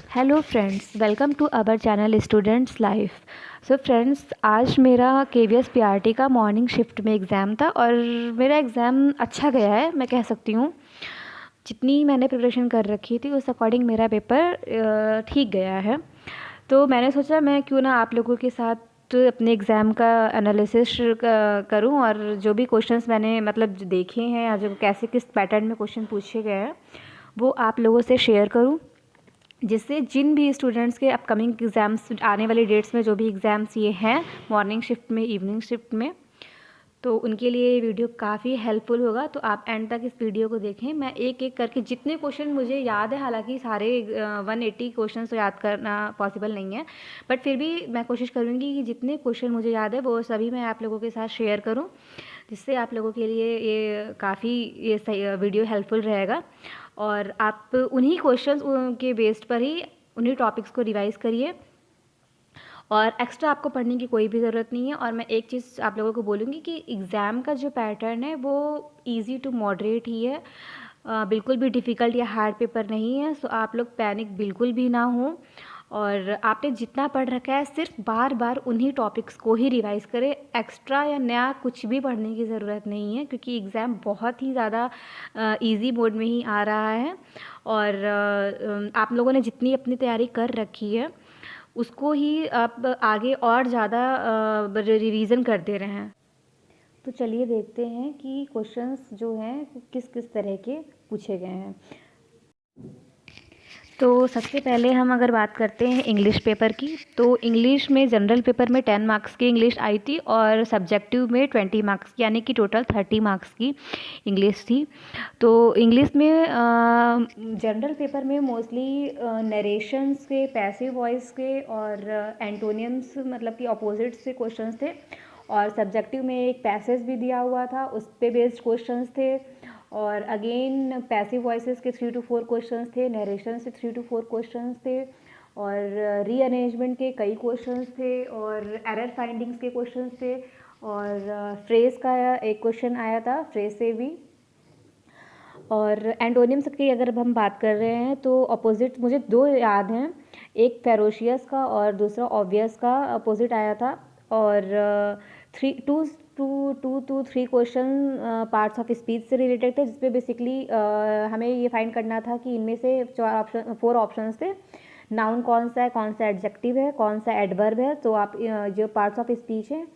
Hello friends, welcome to our channel Students Life. So friends, आज मेरा KVS PRT का morning shift में exam था और मेरा एग्ज़ाम अच्छा गया है, मैं कह सकती हूँ। जितनी मैंने प्रिपरेशन कर रखी थी उस अकॉर्डिंग मेरा पेपर ठीक गया है। तो मैंने सोचा मैं क्यों ना आप लोगों के साथ अपने एग्ज़ाम का एनालिसिस करूं और जो भी क्वेश्चंस मैंने मतलब देखे हैं या जो कैसे किस पैटर्न में क्वेश्चन पूछे गए हैं वो आप लोगों से शेयर करूं, जिससे जिन भी स्टूडेंट्स के अपकमिंग एग्ज़ाम्स आने वाली डेट्स में जो भी एग्ज़ाम्स ये हैं मॉर्निंग शिफ्ट में, इवनिंग शिफ्ट में, तो उनके लिए ये वीडियो काफ़ी हेल्पफुल होगा। तो आप एंड तक इस वीडियो को देखें। मैं एक एक करके जितने क्वेश्चन मुझे याद है, हालांकि सारे 180 क्वेश्चन तो याद करना पॉसिबल नहीं है, बट फिर भी मैं कोशिश करूँगी कि जितने क्वेश्चन मुझे याद है वो सभी मैं आप लोगों के साथ शेयर करूँ, जिससे आप लोगों के लिए ये काफ़ी ये सही वीडियो हेल्पफुल रहेगा। और आप उन्हीं क्वेश्चंस के बेस्ड पर ही उन्हीं टॉपिक्स को रिवाइज़ करिए और एक्स्ट्रा आपको पढ़ने की कोई भी ज़रूरत नहीं है। और मैं एक चीज़ आप लोगों को बोलूँगी कि एग्ज़ाम का जो पैटर्न है वो इजी टू मॉडरेट ही है, बिल्कुल भी डिफ़िकल्ट या हार्ड पेपर नहीं है। सो आप लोग पैनिक बिल्कुल भी ना हो और आपने जितना पढ़ रखा है सिर्फ बार बार उन्हीं टॉपिक्स को ही रिवाइज़ करें। एक्स्ट्रा या नया कुछ भी पढ़ने की ज़रूरत नहीं है, क्योंकि एग्ज़ाम बहुत ही ज़्यादा ईजी मोड में ही आ रहा है। और आप लोगों ने जितनी अपनी तैयारी कर रखी है उसको ही आप आगे और ज़्यादा रिवीजन करते रहें। तो चलिए देखते हैं कि क्वेश्चंस जो हैं किस किस तरह के पूछे गए हैं। तो सबसे पहले हम अगर बात करते हैं इंग्लिश पेपर की, तो इंग्लिश में जनरल पेपर में 10 मार्क्स की इंग्लिश आई थी और सब्जेक्टिव में 20 मार्क्स, यानी कि टोटल 30 मार्क्स की इंग्लिश थी। तो इंग्लिश में जनरल पेपर में मोस्टली नरेशंस के, पैसिव वॉइस के और एंटोनियम्स मतलब कि अपोजिट्स से क्वेश्चंस थे। और सब्जेक्टिव में एक पैसेज भी दिया हुआ था, उस पे बेस्ड क्वेश्चंस थे। और अगेन पैसिव वॉइसेस के 3 to 4 क्वेश्चंस थे, नरेशन से 3 to 4 क्वेश्चंस थे और रीअरेंजमेंट के कई क्वेश्चंस थे और एरर फाइंडिंग्स के क्वेश्चंस थे और फ्रेज का एक क्वेश्चन आया था, फ्रेज से भी। और एंटोनिम्स की अगर हम बात कर रहे हैं तो अपोजिट मुझे दो याद हैं, एक फेरोशियस का और दूसरा ऑब्वियस का अपोजिट आया था। और 3 क्वेश्चन पार्ट्स ऑफ स्पीच से रिलेटेड थे, जिसपे बेसिकली हमें ये फाइंड करना था कि इनमें से 4 ऑप्शंस थे, नाउन कौन सा है, कौन सा एडजेक्टिव है, कौन सा एडवर्ब है। तो आप जो पार्ट्स ऑफ स्पीच हैं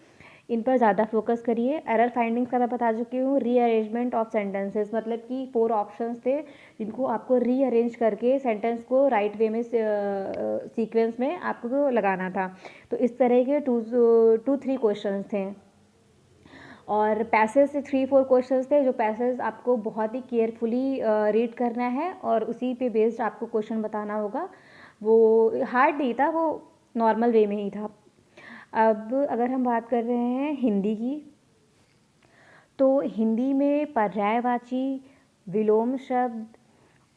इन पर ज़्यादा फोकस करिए। एरर फाइंडिंग्स का मैं बता चुकी हूँ, रीअरेंजमेंट ऑफ सेंटेंसेस, मतलब कि 4 ऑप्शंस थे जिनको आपको रीअरेंज करके सेंटेंस को राइट वे में सीक्वेंस में आपको लगाना था। तो इस तरह के 2-3 क्वेश्चंस थे। और पैसेज से 3-4 क्वेश्चंस थे, जो पैसेज आपको बहुत ही केयरफुली रीड करना है और उसी पे बेस्ड आपको क्वेश्चन बताना होगा। वो हार्ड नहीं था, वो नॉर्मल वे में ही था। अब अगर हम बात कर रहे हैं हिंदी की, तो हिंदी में पर्यायवाची, विलोम शब्द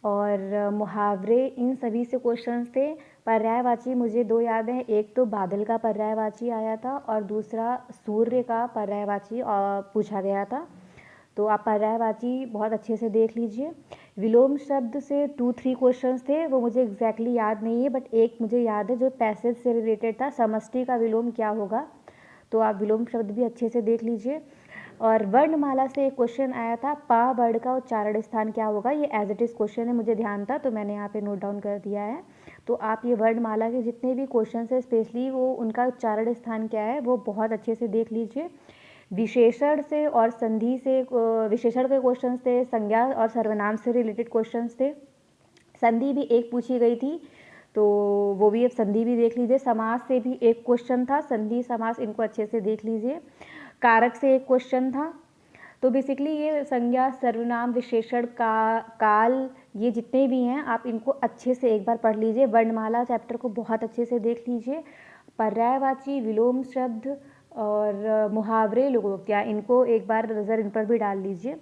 और मुहावरे, इन सभी से क्वेश्चंस थे। पर्यायवाची मुझे 2 याद हैं, एक तो बादल का पर्यायवाची आया था और दूसरा सूर्य का पर्यायवाची पूछा गया था। तो आप पर्यायवाची बहुत अच्छे से देख लीजिए। विलोम शब्द से 2-3 क्वेश्चंस थे, वो मुझे एग्जैक्टली याद नहीं है, बट एक मुझे याद है जो पैसेज से रिलेटेड था, समष्टि का विलोम क्या होगा। तो आप विलोम शब्द भी अच्छे से देख लीजिए। और वर्णमाला से एक क्वेश्चन आया था, पा वर्ड का उच्चारण स्थान क्या होगा। ये एज इट इज़ क्वेश्चन है, मुझे ध्यान था तो मैंने यहाँ पे नोट डाउन कर दिया है। तो आप ये वर्णमाला के जितने भी क्वेश्चन है, स्पेशली वो उनका उच्चारण स्थान क्या है वो बहुत अच्छे से देख लीजिए। विशेषण से और संधि से, विशेषण के क्वेश्चन थे, संज्ञा और सर्वनाम से रिलेटेड क्वेश्चन थे। संधि भी एक पूछी गई थी, तो वो भी अब संधि भी देख लीजिए। समास से भी एक क्वेश्चन था, संधि समास, इनको अच्छे से देख लीजिए। कारक से एक क्वेश्चन था। तो बेसिकली ये संज्ञा, सर्वनाम, विशेषण का, काल, ये जितने भी हैं आप इनको अच्छे से एक बार पढ़ लीजिए। वर्णमाला चैप्टर को बहुत अच्छे से देख लीजिए। पर्यायवाची, विलोम शब्द और मुहावरे, लोकोक्तियाँ, इनको एक बार नज़र इन पर भी डाल लीजिए।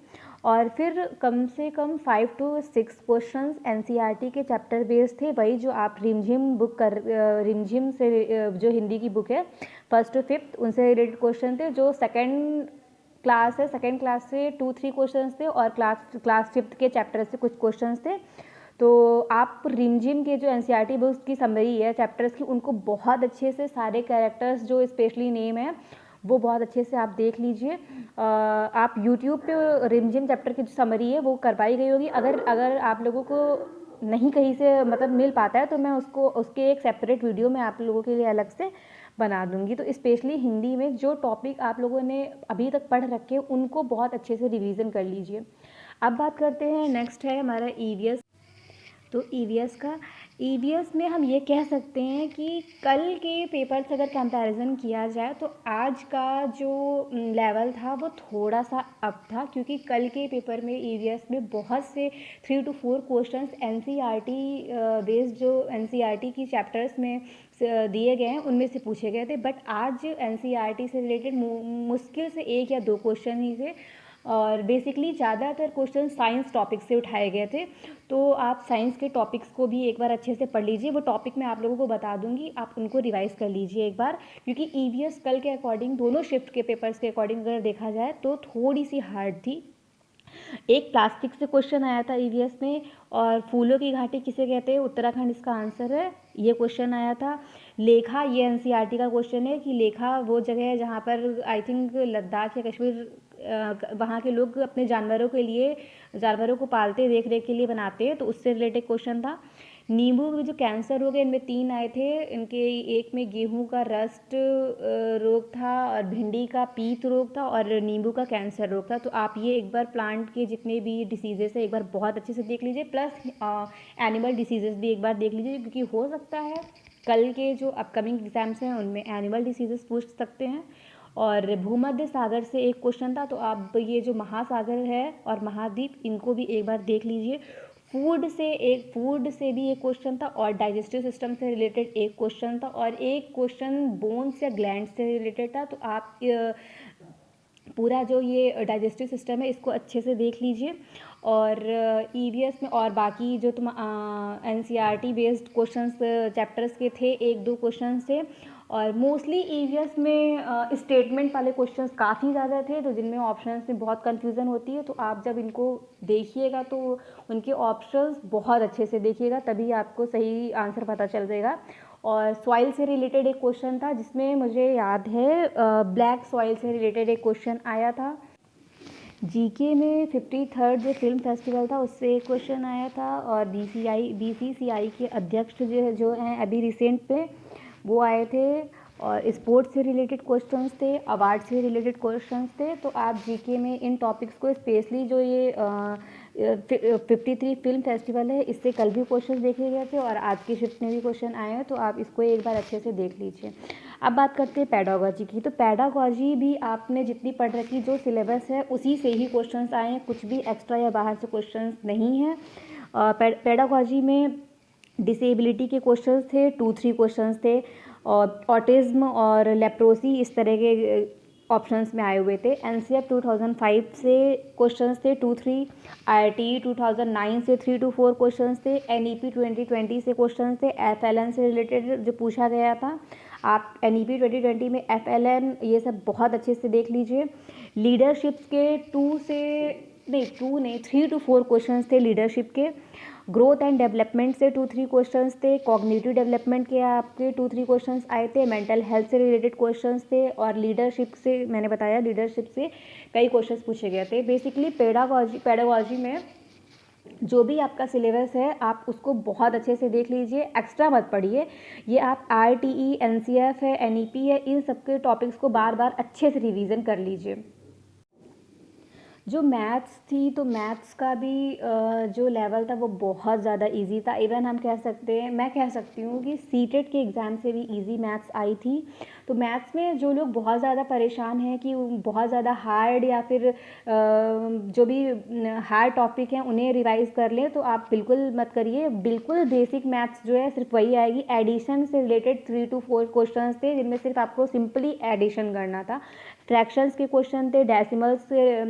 और फिर कम से कम 5 to 6 क्वेश्चंस NCERT के चैप्टर बेस्ड थे, वही जो आप रिमझिम बुक रिमझिम से जो हिंदी की बुक है 1st to 5th, उनसे रिलेटेड क्वेश्चन थे। जो सेकेंड क्लास से 2-3 क्वेश्चंस थे और क्लास 5th के चैप्टर से कुछ क्वेश्चंस थे। तो आप रिमझिम के जो एनसीईआरटी बुक्स की समरी है चैप्टर्स की, उनको बहुत अच्छे से सारे कैरेक्टर्स जो स्पेशली नेम है वो बहुत अच्छे से आप देख लीजिए। आप यूट्यूब पे रिमझिम चैप्टर की जो समरी है वो करवाई गई होगी। अगर आप लोगों को नहीं कहीं से मतलब मिल पाता है तो मैं उसके एक सेपरेट वीडियो में आप लोगों के लिए अलग से बना दूंगी। तो स्पेशली हिंदी में जो टॉपिक आप लोगों ने अभी तक पढ़ रखे उनको बहुत अच्छे से रिवीजन कर लीजिए। अब बात करते हैं, नेक्स्ट है हमारा ईवीएस। तो ईवीएस का, ईवीएस में हम ये कह सकते हैं कि कल के पेपर से अगर कंपैरिजन किया जाए तो आज का जो लेवल था वो थोड़ा सा अप था, क्योंकि कल के पेपर में ईवीएस में बहुत से 3 to 4 क्वेश्चंस एनसीईआरटी बेस्ड जो एनसीईआरटी की चैप्टर्स में दिए गए हैं उनमें से पूछे गए थे। बट आज एनसीईआरटी से रिलेटेड मुश्किल से 1 या 2 क्वेश्चन ही थे और बेसिकली ज़्यादातर क्वेश्चन साइंस टॉपिक से उठाए गए थे। तो आप साइंस के टॉपिक्स को भी एक बार अच्छे से पढ़ लीजिए। वो टॉपिक मैं आप लोगों को बता दूंगी, आप उनको रिवाइज कर लीजिए एक बार, क्योंकि ईवीएस कल के अकॉर्डिंग दोनों शिफ्ट के पेपर्स के अकॉर्डिंग अगर देखा जाए तो थोड़ी सी हार्ड थी। एक प्लास्टिक से क्वेश्चन आया था ईवीएस में, और फूलों की घाटी किसे कहते हैं, उत्तराखंड इसका आंसर है, ये क्वेश्चन आया था। लेखा, ये एनसीईआरटी का क्वेश्चन है कि लेखा वो जगह है जहाँ पर आई थिंक लद्दाख या कश्मीर वहाँ के लोग अपने जानवरों के लिए, जानवरों को पालते देख रेख के लिए बनाते हैं, तो उससे रिलेटेड क्वेश्चन था। नींबू में जो कैंसर हो गए, इनमें 3 आए थे, इनके एक में गेहूं का रस्ट रोग था और भिंडी का पीत रोग था और नींबू का कैंसर रोग था। तो आप ये एक बार प्लांट के जितने भी डिसीजेस है एक बार बहुत अच्छे से देख लीजिए, प्लस एनिमल डिसीजेस भी एक बार देख लीजिए, क्योंकि हो सकता है कल के जो अपकमिंग एग्जाम्स हैं उनमें एनिमल डिसीजेस पूछ सकते हैं। और भूमध्य सागर से एक क्वेश्चन था, तो आप ये जो महासागर है और महाद्वीप इनको भी एक बार देख लीजिए। फूड से भी एक क्वेश्चन था और डाइजेस्टिव सिस्टम से रिलेटेड एक क्वेश्चन था और एक क्वेश्चन बोन्स या ग्लैंड से रिलेटेड था। तो आप पूरा जो ये डाइजेस्टिव सिस्टम है इसको अच्छे से देख लीजिए। और ईवीएस में और बाकी जो तुम एनसीईआरटी बेस्ड क्वेश्चंस चैप्टर्स के थे 1-2 क्वेश्चंस थे, और मोस्टली ईवीएस में स्टेटमेंट वाले क्वेश्चंस काफ़ी ज़्यादा थे, तो जिनमें ऑप्शंस में बहुत कन्फ्यूज़न होती है। तो आप जब इनको देखिएगा तो उनके ऑप्शंस बहुत अच्छे से देखिएगा, तभी आपको सही आंसर पता चल जाएगा। और सॉइल से रिलेटेड एक क्वेश्चन था जिसमें मुझे याद है ब्लैक सॉइल से रिलेटेड एक क्वेश्चन आया था। जीके में 53rd जो फिल्म फेस्टिवल था उससे एक क्वेश्चन आया था, और बीसीसीआई के अध्यक्ष जो हैं अभी रिसेंट पे वो आए थे, और स्पोर्ट्स से रिलेटेड क्वेश्चंस थे, अवार्ड से रिलेटेड क्वेश्चंस थे। तो आप जीके में इन टॉपिक्स को स्पेशली जो ये 53 फिल्म फेस्टिवल है इससे कल भी क्वेश्चन देखे गए थे और आज की शिफ्ट में भी क्वेश्चन आए हैं, तो आप इसको एक बार अच्छे से देख लीजिए। अब बात करते हैं पेडागॉजी की। तो पेडागॉजी भी आपने जितनी पढ़ रखी, जो सिलेबस है उसी से ही क्वेश्चंस आए हैं, कुछ भी एक्स्ट्रा या बाहर से क्वेश्चंस नहीं है। पेडागॉजी में डिसेबिलिटी के क्वेश्चंस थे, 2-3 क्वेश्चंस थे, और ऑटिज्म और लेप्रोसी इस तरह के ऑप्शंस में आए हुए थे। एनसीएफ 2005 से क्वेश्चंस थे 2-3, आईआईटी 2009 से 3 to 4 क्वेश्चंस थे, एनईपी 2020 से क्वेश्चंस थे, एफएलएन से रिलेटेड जो पूछा गया था। आप एनईपी 2020 में एफएलएन ये सब बहुत अच्छे से देख लीजिए। लीडरशिप्स के 3 to 4 क्वेश्चंस थे लीडरशिप के। ग्रोथ एंड डेवलपमेंट से 2-3 क्वेश्चंस थे, कॉग्निटिव डेवलपमेंट के आपके 2-3 क्वेश्चंस आए थे, मेंटल हेल्थ से रिलेटेड क्वेश्चंस थे, और लीडरशिप से मैंने बताया लीडरशिप से कई क्वेश्चंस पूछे गए थे। बेसिकली पेडागॉजी में जो भी आपका सिलेबस है आप उसको बहुत अच्छे से देख लीजिए, एक्स्ट्रा मत पढ़िए। ये आप आरटीई, एनसीएफ है, एनईपी है, इन सब के टॉपिक्स को बार बार अच्छे से रिवीजन कर लीजिए। जो मैथ्स थी, तो मैथ्स का भी जो लेवल था वो बहुत ज़्यादा इजी था। इवन हम कह सकते हैं, मैं कह सकती हूँ कि सीटेट के एग्ज़ाम से भी इजी मैथ्स आई थी। तो मैथ्स में जो लोग बहुत ज़्यादा परेशान हैं कि बहुत ज़्यादा हार्ड या फिर जो भी हार्ड टॉपिक हैं उन्हें रिवाइज कर लें, तो आप बिल्कुल मत करिए। बिल्कुल बेसिक मैथ्स जो है सिर्फ वही आएगी। एडिशन से रिलेटेड 3 to 4 क्वेश्चन थे जिनमें सिर्फ आपको सिंपली एडिशन करना था। फ्रैक्शंस के क्वेश्चन थे, डेसिमल्स से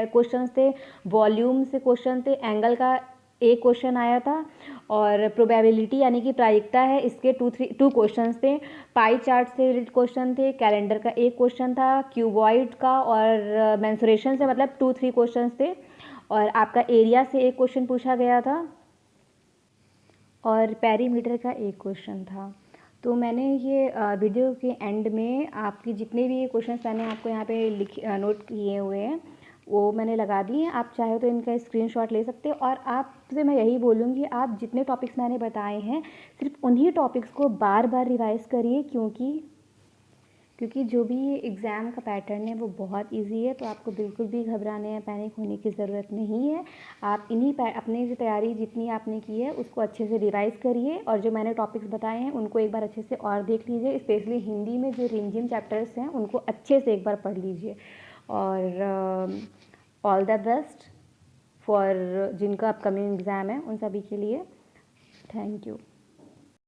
क्वेश्चन थे, वॉल्यूम से क्वेश्चन थे, एंगल का एक क्वेश्चन आया था, और प्रोबेबिलिटी यानी कि प्रायिकता है इसके 2 क्वेश्चन थे। पाई चार्ट से रिलेटेड क्वेश्चन थे, कैलेंडर का एक क्वेश्चन था, क्यूबॉइड का और मेंसुरेशन से मतलब 2-3 क्वेश्चन थे, और आपका एरिया से एक क्वेश्चन पूछा गया था। और पेरीमीटर का एक क्वेश्चन था। तो मैंने ये वीडियो के एंड में आपकी जितने भी क्वेश्चंस मैंने आपको यहाँ पे नोट किए हुए हैं वो मैंने लगा दिए हैं। आप चाहे तो इनका स्क्रीनशॉट ले सकते हो। और आपसे मैं यही बोलूँगी, आप जितने टॉपिक्स मैंने बताए हैं सिर्फ उन्हीं टॉपिक्स को बार बार रिवाइज़ करिए, क्योंकि जो भी ये एग्ज़ाम का पैटर्न है वो बहुत इजी है। तो आपको बिल्कुल भी घबराने या पैनिक होने की ज़रूरत नहीं है। आप अपने जो तैयारी जितनी आपने की है उसको अच्छे से रिवाइज़ करिए, और जो मैंने टॉपिक्स बताए हैं उनको एक बार अच्छे से और देख लीजिए। स्पेशली हिंदी में जो रिमझिम चैप्टर्स हैं उनको अच्छे से एक बार पढ़ लीजिए। और ऑल द बेस्ट फॉर जिनका अपकमिंग एग्ज़ाम है उन सभी के लिए। Thank you.